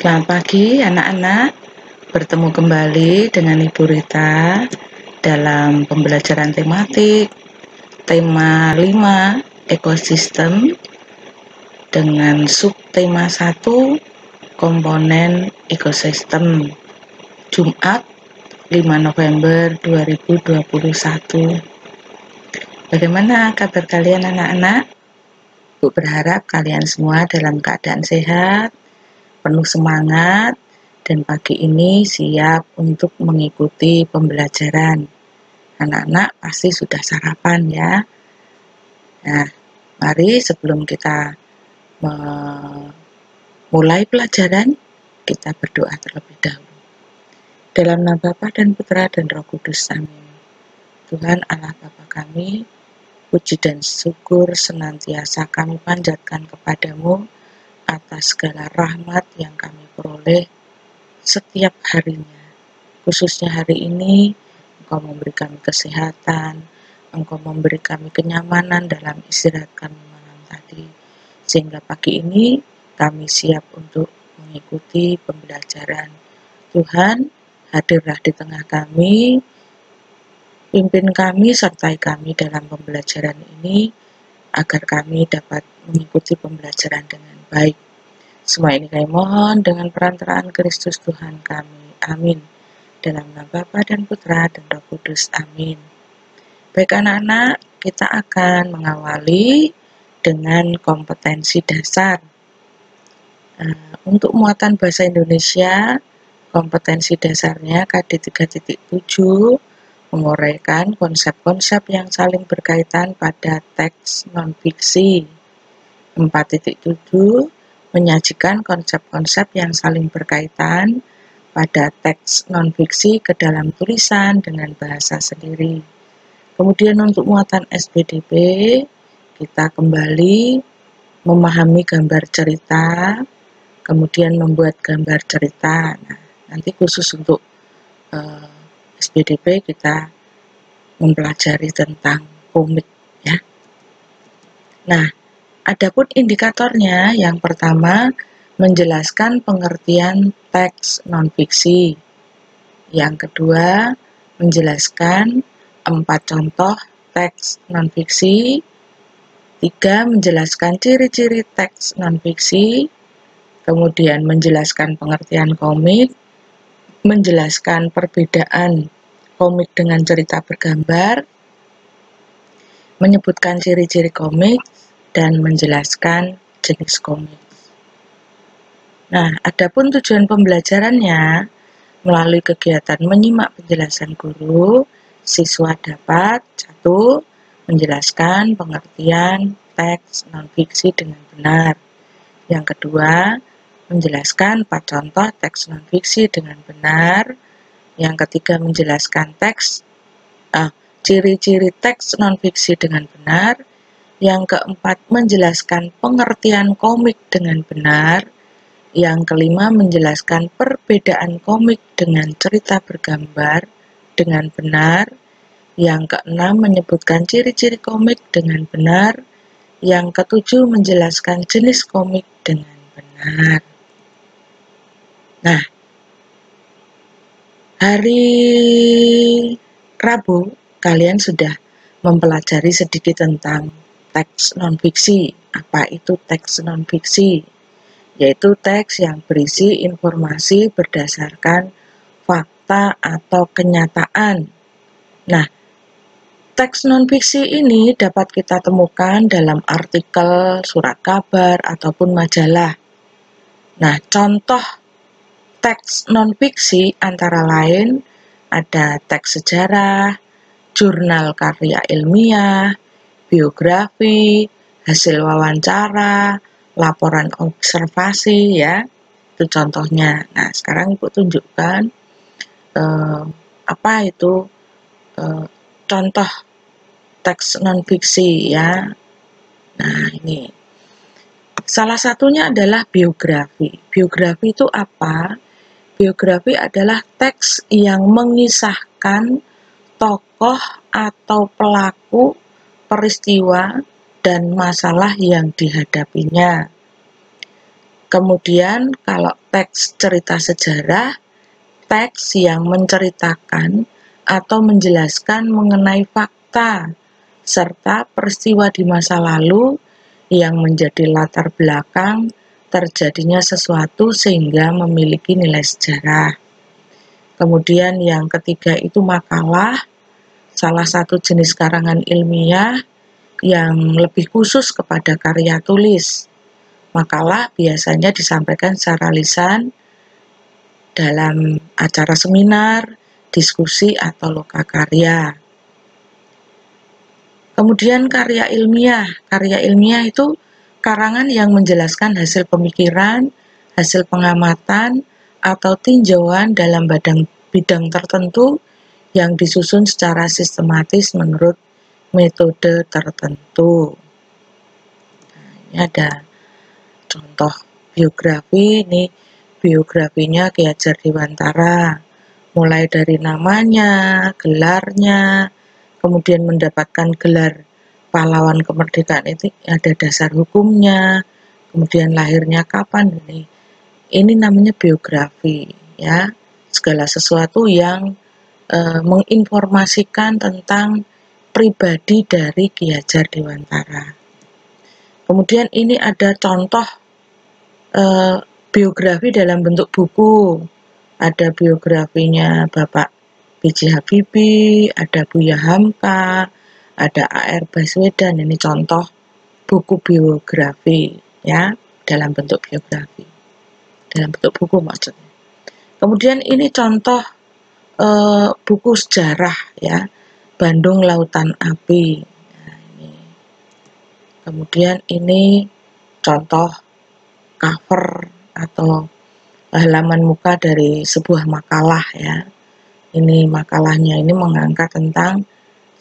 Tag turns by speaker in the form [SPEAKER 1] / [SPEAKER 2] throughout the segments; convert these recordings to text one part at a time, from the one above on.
[SPEAKER 1] Selamat pagi anak-anak, bertemu kembali dengan Ibu Rita dalam pembelajaran tematik tema 5 ekosistem dengan subtema 1 komponen ekosistem, Jumat 5 November 2021. Bagaimana kabar kalian anak-anak? Ibu berharap kalian semua dalam keadaan sehat, penuh semangat, dan pagi ini siap untuk mengikuti pembelajaran. Anak-anak pasti sudah sarapan ya. Nah, mari sebelum kita mulai pelajaran, kita berdoa terlebih dahulu. Dalam nama Bapa dan Putra dan Roh Kudus, amin. Tuhan Allah Bapa kami, puji dan syukur senantiasa kami panjatkan kepadamu atas segala rahmat yang kami peroleh setiap harinya. Khususnya hari ini, Engkau memberi kami kesehatan, Engkau memberi kami kenyamanan dalam istirahat kami malam tadi. Sehingga pagi ini kami siap untuk mengikuti pembelajaran. Tuhan, hadirlah di tengah kami, pimpin kami, sertai kami dalam pembelajaran ini, agar kami dapat mengikuti pembelajaran dengan baik. Semua ini kami mohon dengan perantaraan Kristus Tuhan kami. Amin. Dalam nama Bapa dan Putra dan Roh Kudus. Amin. Baik anak-anak, kita akan mengawali dengan kompetensi dasar. Untuk muatan bahasa Indonesia, kompetensi dasarnya KD 3.7 menguraikan konsep-konsep yang saling berkaitan pada teks non-fiksi. 4.7 menyajikan konsep-konsep yang saling berkaitan pada teks non-fiksi ke dalam tulisan dengan bahasa sendiri. Kemudian untuk muatan SPDP, kita kembali memahami gambar cerita, kemudian membuat gambar cerita. Nah, nanti khusus untuk SPDP kita mempelajari tentang komik ya. Nah, adapun indikatornya, yang pertama menjelaskan pengertian teks non-fiksi. Yang kedua, menjelaskan 4 contoh teks non-fiksi. 3, menjelaskan ciri-ciri teks non-fiksi. Kemudian menjelaskan pengertian komik, menjelaskan perbedaan komik dengan cerita bergambar, menyebutkan ciri-ciri komik, dan menjelaskan jenis komik. Nah, adapun tujuan pembelajarannya, melalui kegiatan menyimak penjelasan guru, siswa dapat 1. Menjelaskan pengertian teks non-fiksi dengan benar. Yang kedua, menjelaskan 4 contoh teks non-fiksi dengan benar. Yang ketiga, menjelaskan ciri-ciri teks non-fiksi dengan benar. Yang keempat, menjelaskan pengertian komik dengan benar. Yang kelima, menjelaskan perbedaan komik dengan cerita bergambar dengan benar. Yang keenam, menyebutkan ciri-ciri komik dengan benar. Yang ketujuh, menjelaskan jenis komik dengan benar. Nah, hari Rabu kalian sudah mempelajari sedikit tentang teks non-fiksi. Apa itu teks non-fiksi? Yaitu teks yang berisi informasi berdasarkan fakta atau kenyataan. Nah, teks non-fiksi ini dapat kita temukan dalam artikel, surat kabar, ataupun majalah. Nah, contoh teks non-fiksi antara lain ada teks sejarah, jurnal karya ilmiah, biografi, hasil wawancara, laporan observasi ya, itu contohnya. Nah, sekarang Ibu tunjukkan apa itu contoh teks non-fiksi ya. Nah, ini salah satunya adalah biografi. Biografi itu apa? Biografi adalah teks yang mengisahkan tokoh atau pelaku peristiwa dan masalah yang dihadapinya. Kemudian kalau teks cerita sejarah, teks yang menceritakan atau menjelaskan mengenai fakta serta peristiwa di masa lalu yang menjadi latar belakang terjadinya sesuatu sehingga memiliki nilai sejarah. Kemudian yang ketiga itu makalah, salah satu jenis karangan ilmiah yang lebih khusus kepada karya tulis. Makalah biasanya disampaikan secara lisan dalam acara seminar, diskusi, atau lokakarya. Kemudian karya ilmiah. Karya ilmiah itu karangan yang menjelaskan hasil pemikiran, hasil pengamatan, atau tinjauan dalam bidang tertentu yang disusun secara sistematis menurut metode tertentu. Nah, ini ada contoh biografi. Ini biografinya Ki Hajar Dewantara, mulai dari namanya, gelarnya, kemudian mendapatkan gelar pahlawan kemerdekaan itu ada dasar hukumnya, kemudian lahirnya kapan. Ini namanya biografi, ya, segala sesuatu yang menginformasikan tentang pribadi dari Ki Hajar Dewantara. Kemudian ini ada contoh biografi dalam bentuk buku. Ada biografinya Bapak B.J. Habibie, ada Buya Hamka, ada A.R. Baswedan. Ini contoh buku biografi, ya, dalam bentuk biografi, dalam bentuk buku maksudnya. Kemudian ini contoh buku sejarah, ya, Bandung Lautan Api. Nah, ini. Kemudian ini contoh cover atau halaman muka dari sebuah makalah, ya. Ini makalahnya ini mengangkat tentang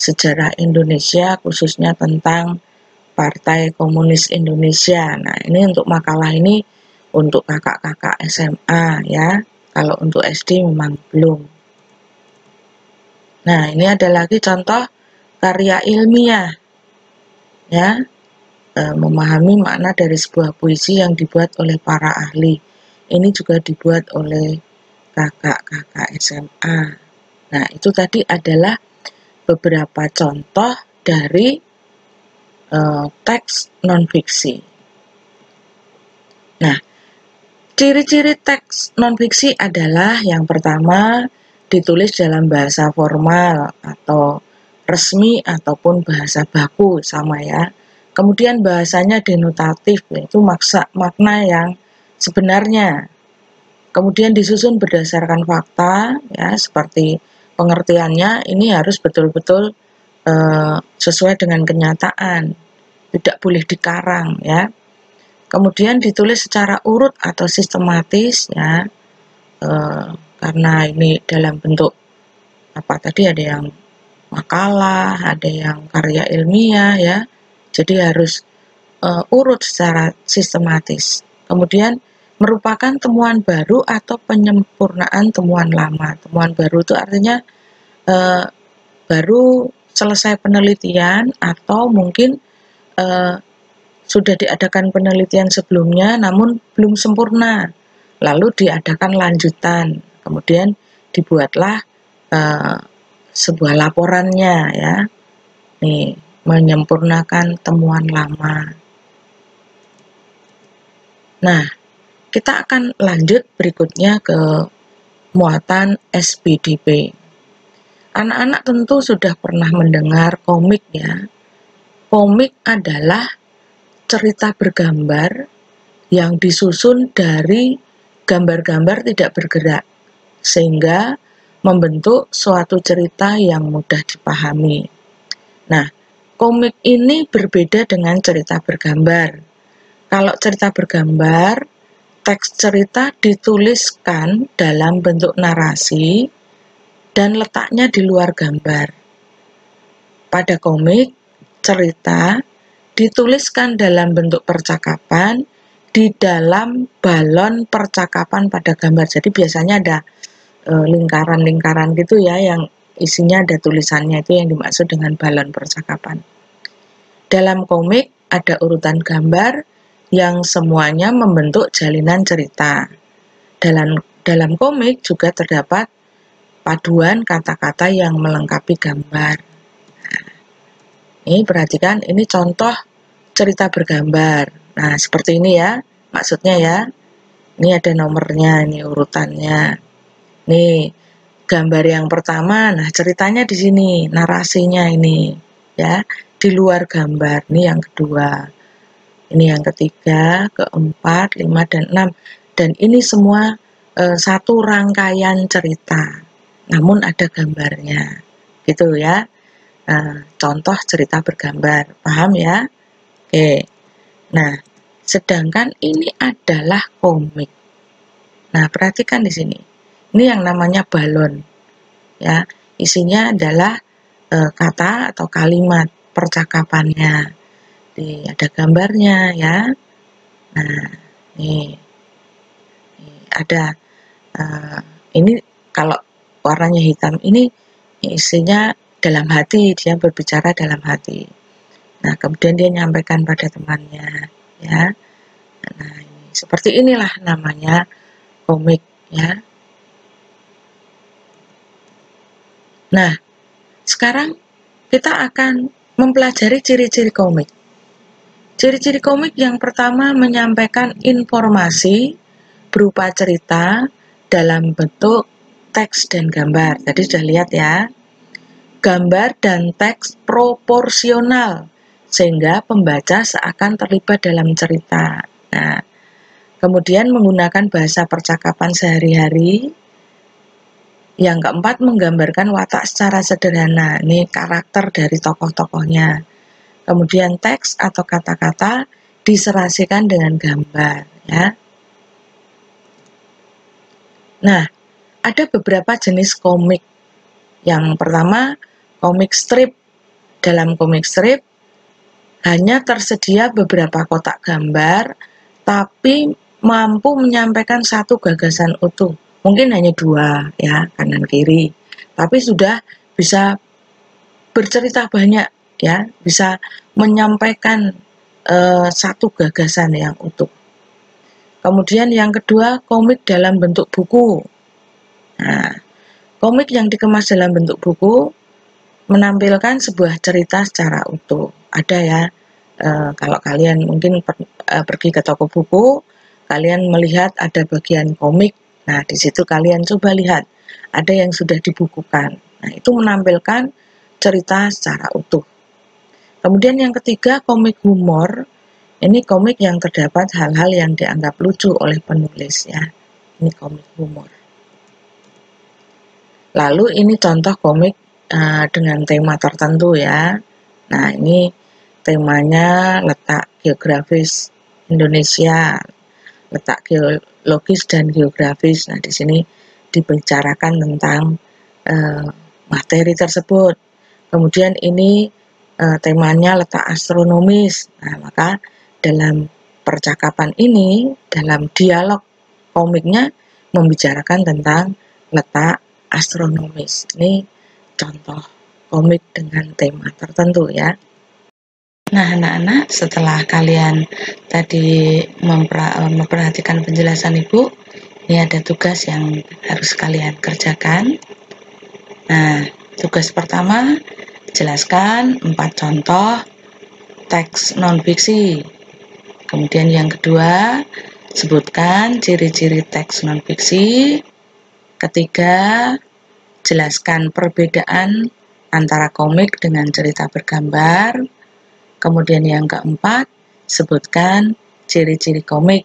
[SPEAKER 1] sejarah Indonesia, khususnya tentang Partai Komunis Indonesia. Nah, ini untuk makalah ini untuk kakak-kakak SMA, ya. Kalau untuk SD memang belum. Nah, ini ada lagi contoh karya ilmiah, ya, memahami makna dari sebuah puisi yang dibuat oleh para ahli. Ini juga dibuat oleh kakak-kakak SMA. Nah, itu tadi adalah beberapa contoh dari teks non-fiksi. Nah, ciri-ciri teks non-fiksi adalah yang pertama, ditulis dalam bahasa formal atau resmi ataupun bahasa baku, sama ya. Kemudian bahasanya denotatif, yaitu makna yang sebenarnya. Kemudian disusun berdasarkan fakta, ya, seperti pengertiannya ini harus betul-betul sesuai dengan kenyataan, tidak boleh dikarang, ya. Kemudian ditulis secara urut atau sistematis, ya, karena ini dalam bentuk apa tadi, ada yang makalah, ada yang karya ilmiah, ya, jadi harus urut secara sistematis. Kemudian merupakan temuan baru atau penyempurnaan temuan lama. Temuan baru itu artinya baru selesai penelitian atau mungkin sudah diadakan penelitian sebelumnya namun belum sempurna, lalu diadakan lanjutan, kemudian dibuatlah sebuah laporannya, ya, nih, menyempurnakan temuan lama. Nah, kita akan lanjut berikutnya ke muatan SPDP. Anak-anak tentu sudah pernah mendengar komik, ya. Komik adalah cerita bergambar yang disusun dari gambar-gambar tidak bergerak, sehingga membentuk suatu cerita yang mudah dipahami. Nah, komik ini berbeda dengan cerita bergambar. Kalau cerita bergambar, teks cerita dituliskan dalam bentuk narasi dan letaknya di luar gambar. Pada komik, cerita dituliskan dalam bentuk percakapan di dalam balon percakapan pada gambar. Jadi biasanya ada lingkaran-lingkaran gitu, ya, yang isinya ada tulisannya, itu yang dimaksud dengan balon percakapan. Dalam komik ada urutan gambar yang semuanya membentuk jalinan cerita. Dalam komik juga terdapat paduan kata-kata yang melengkapi gambar. Ini perhatikan, ini contoh cerita bergambar. Nah, seperti ini ya, maksudnya ya. Ini ada nomornya, ini urutannya. Nih, gambar yang pertama, nah ceritanya di sini, narasinya ini, ya, di luar gambar. Ini yang kedua, ini yang ketiga, keempat, 5, dan 6. Dan ini semua satu rangkaian cerita, namun ada gambarnya, gitu ya. Contoh cerita bergambar, paham ya? Oke. Nah, sedangkan ini adalah komik. Nah, perhatikan di sini. Ini yang namanya balon. Ya, isinya adalah kata atau kalimat percakapannya. Ada gambarnya ya. Nah, ini ada ini kalau warnanya hitam ini isinya dalam hati, dia berbicara dalam hati. Nah, kemudian dia nyampaikan pada temannya, ya. Nah, seperti inilah namanya komik, ya. Nah, sekarang kita akan mempelajari ciri-ciri komik. Ciri-ciri komik yang pertama menyampaikan informasi berupa cerita dalam bentuk teks dan gambar. Tadi sudah lihat ya. Gambar dan teks proporsional sehingga pembaca seakan terlibat dalam cerita. Nah, kemudian menggunakan bahasa percakapan sehari-hari. Yang keempat, menggambarkan watak secara sederhana. Ini karakter dari tokoh-tokohnya. Kemudian teks atau kata-kata diserasikan dengan gambar, ya. Nah, ada beberapa jenis komik. Yang pertama, komik strip. Dalam komik strip hanya tersedia beberapa kotak gambar, tapi mampu menyampaikan satu gagasan utuh. Mungkin hanya 2 ya, kanan kiri. Tapi sudah bisa bercerita banyak ya, bisa menyampaikan satu gagasan yang utuh. Kemudian yang kedua, komik dalam bentuk buku. Nah, komik yang dikemas dalam bentuk buku menampilkan sebuah cerita secara utuh. Ada ya, kalau kalian mungkin pergi ke toko buku, kalian melihat ada bagian komik. Nah, di situ kalian coba lihat, ada yang sudah dibukukan. Nah, itu menampilkan cerita secara utuh. Kemudian yang ketiga, komik humor. Ini komik yang terdapat hal-hal yang dianggap lucu oleh penulis ya. Ini komik humor. Lalu ini contoh komik dengan tema tertentu ya. Nah, ini temanya letak geografis Indonesia, letak geologis dan geografis. Nah, di sini dibicarakan tentang materi tersebut. Kemudian ini temanya letak astronomis. Nah, maka dalam percakapan ini, dalam dialog komiknya membicarakan tentang letak astronomis. Ini contoh komik dengan tema tertentu ya. Nah, anak-anak, setelah kalian tadi memperhatikan penjelasan Ibu, ini ada tugas yang harus kalian kerjakan. Nah, tugas pertama, jelaskan 4 contoh teks non-fiksi. Kemudian yang kedua, sebutkan ciri-ciri teks non-fiksi. Ketiga, jelaskan perbedaan antara komik dengan cerita bergambar. Kemudian yang keempat, sebutkan ciri-ciri komik.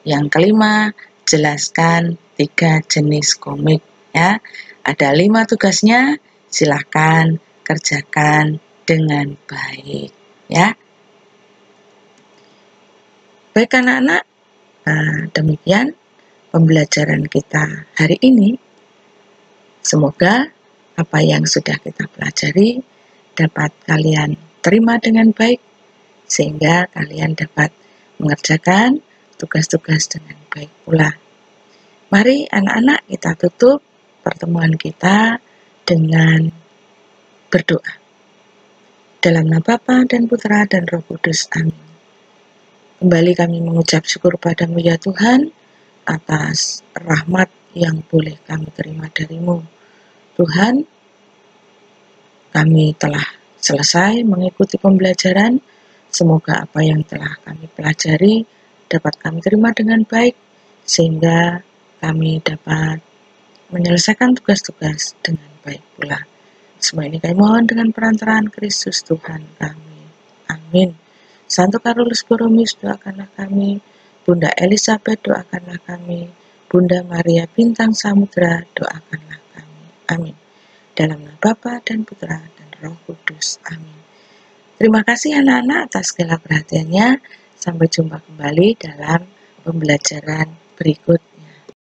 [SPEAKER 1] Yang kelima, jelaskan 3 jenis komik ya. Ada 5 tugasnya, silahkan kerjakan dengan baik ya. Baik anak-anak, demikian pembelajaran kita hari ini. Semoga apa yang sudah kita pelajari dapat kalian terima dengan baik, sehingga kalian dapat mengerjakan tugas-tugas dengan baik pula. Mari anak-anak kita tutup pertemuan kita dengan berdoa. Dalam nama Bapa dan Putra dan Roh Kudus. Amin. Kembali kami mengucap syukur padamu ya Tuhan, atas rahmat yang boleh kami terima dari-Mu. Tuhan, kami telah selesai mengikuti pembelajaran. Semoga apa yang telah kami pelajari dapat kami terima dengan baik, sehingga kami dapat menyelesaikan tugas-tugas dengan baik pula. Semua ini kami mohon dengan perantaraan Kristus Tuhan kami. Amin. Santo Carolus Borromeus, doakanlah kami. Bunda Elizabeth, doakanlah kami. Bunda Maria Bintang Samudra, doakanlah kami. Amin. Dalam nama Bapa dan Putra dan Roh Kudus. Amin. Terima kasih anak-anak atas segala perhatiannya. Sampai jumpa kembali dalam pembelajaran berikut.